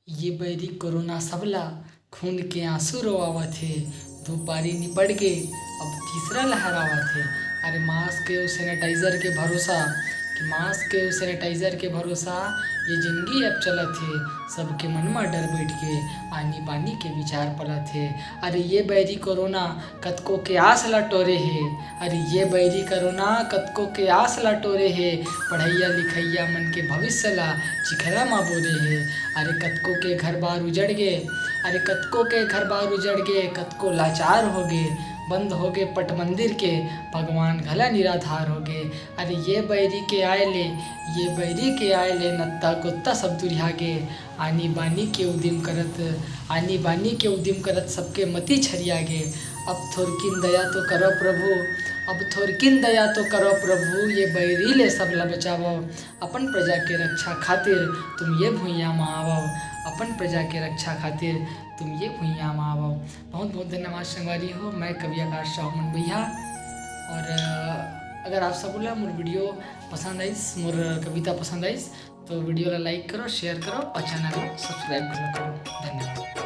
ये बैरी कोरोना सबला खून के आंसू रोआवत हे। दो पारी निपट के अब तीसरा लहर आवत हे। अरे मास्क के सैनिटाइजर के भरोसा ये जिंदगी अब चलत हे। सबके मन में डर बैठ के आनी बानी के विचार पलत हे। अरे ये बैरी कोरोना कतको के आस ला टोरे हे। पढ़ैया लिखैया मन के भविष्य ला चिखरा मा बोरे हे। अरे कतको के घर बार उजड़ गे कतको लाचार हो गे। बंद हो गए पट मंदिर के भगवान घला निराधार हो गए। अरे ये बैरी के आए ले नत्ता कुत्ता सब दुरिहा गे। आनी बानी के उदिम करत सबके मती छरिया गे। अब थोरकिन दया तो करो प्रभु ये बैरी ले सबला बचावो। अपन प्रजा के रक्षा खातिर तुम ये भुइयाँ में आवो। बहुत बहुत धन्यवाद संगवारी हो। मैं कवि आकाश साहू भैया। और अगर आप सब मोर वीडियो पसंद आई, मोर कविता पसंद आई तो वीडियो ला लाइक करो, शेयर करो और चैनल को सब्सक्राइब करो। धन्यवाद।